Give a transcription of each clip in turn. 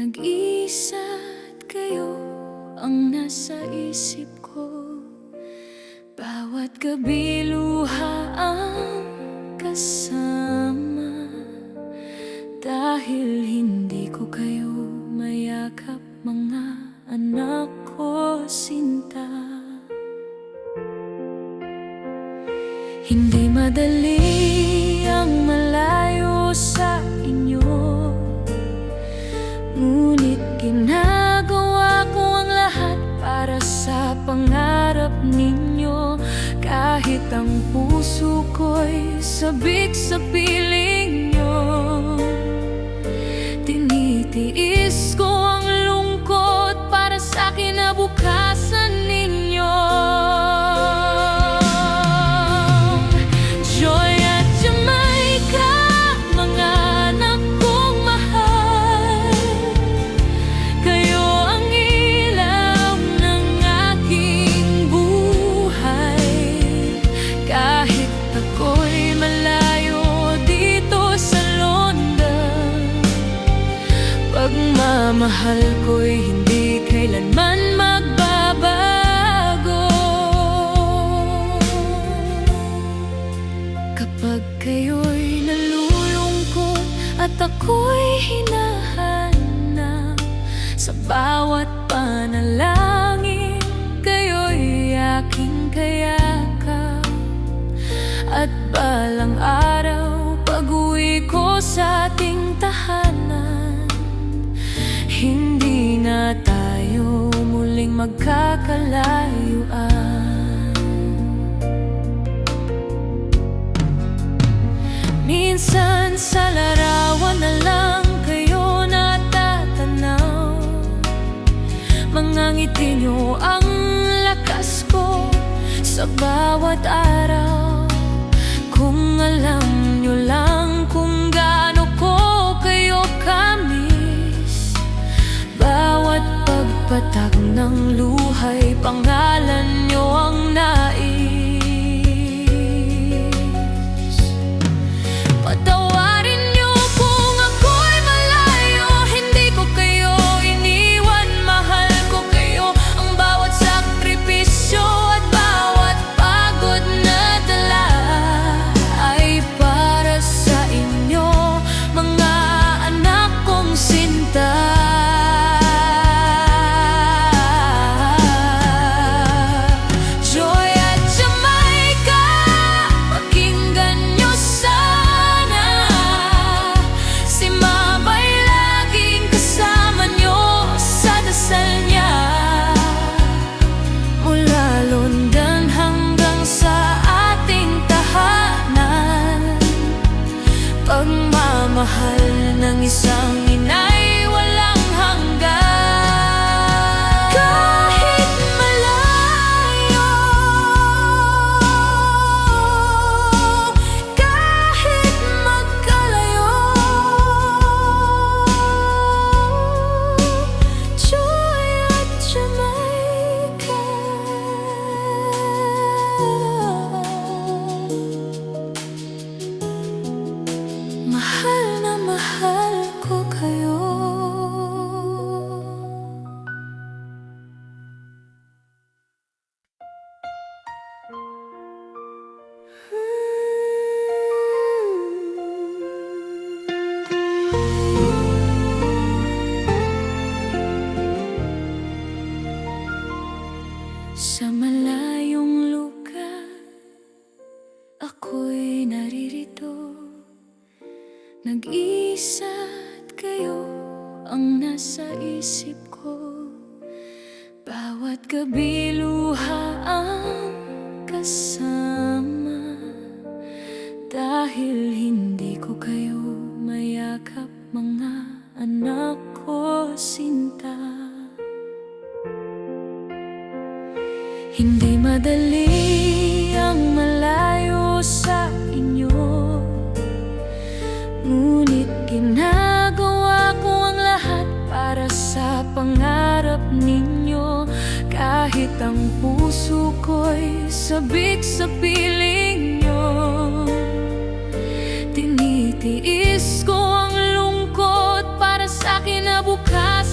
Nag-iisa't kayo ang nasa isip ko. Bawat gabi luha ang kasama. Dahil hindi ko kayo mayakap, mga anak ko sinta. Hindi madali ang malayo sa inyo, ngunit ginagawa ko ang lahat para sa pangarap ninyo. Kahit ang puso ko'y sabik sa piling nyo, tinitiis ko ang lungkot para sa kinabukasan ninyo. Joy at Jamaica, mga anak kong mahal, kayo ang ilaw ng aking buhay. Kahit ako'y malayo dito sa London, pagmamahal ko'y hindi kailanman magbabago. Kapag kayo'y nalulungkot at ako'y hinahanap, sa bawat panalangin kayo'y aking kayakap. At balang araw, pag-uwi ko sa ating tahanan, hindi na tayo muling magkakalayuan. Minsan sa larawan na lang kayo natatanaw, mga ngiti nyo ang lakas ko sa bawat araw. Kung alam nyo lang kung gaano ko kayo kamiss, bawat pagpatak ng luhay, pangalan nyo ang nais. Patawarin nyo kung ako'y malayo, hindi ko kayo iniwan, mahal ko kayo. Ang bawat sakripisyo at bawat pagod na dala ay para sa inyo, mga anak kong sinta. Joy at Jamaica, pakinggan nyo sana. Si Mama'y laging kasama nyo sa dasal niya. Mula London hanggang sa ating tahanan, pagmamahal ng isang ina'y walang hanggan. Kahit malayo, kahit magkalayo, Joy at Jamaica. Mahal na mahal ko kayo. Sa malayong lugar, ako'y naririto. Nag-iisa't kayo ang nasa isip ko. Bawat gabi luha ang kasama. Dahil hindi ko kayo mayakap, mga anak ko sinta. Hindi madali ang malayo sa inyo, ngunit ginagawa ko ang lahat para sa pangarap ninyo. Kahit ang puso ko'y sabik sa piling nyo, tinitiis ko ang lungkot para sa kinabukasan.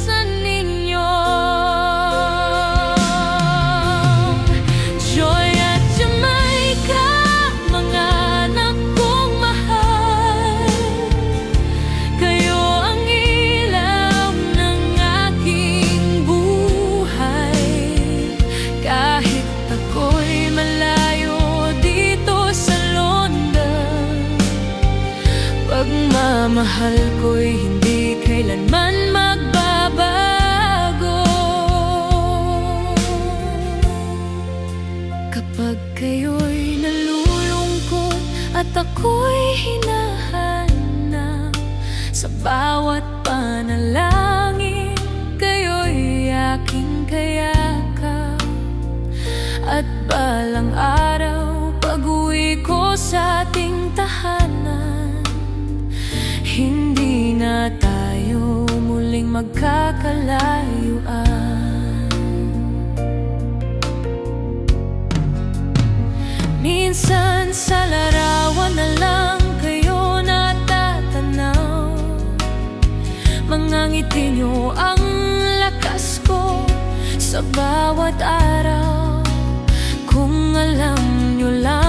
pagmamahal ko'y hindi kailanman magbabago. Kapag kayo'y nalulungkot at ako'y hinahanap, sa bawat panalangin kayo'y aking kayakap. At balang araw, pag-uwi ko sa ating tahanan, hindi na tayo muling magkakalayuan. Minsan sa larawan na lang kayo natatanaw, mga ngiti niyo ang lakas ko sa bawat araw. Kung alam niyo lang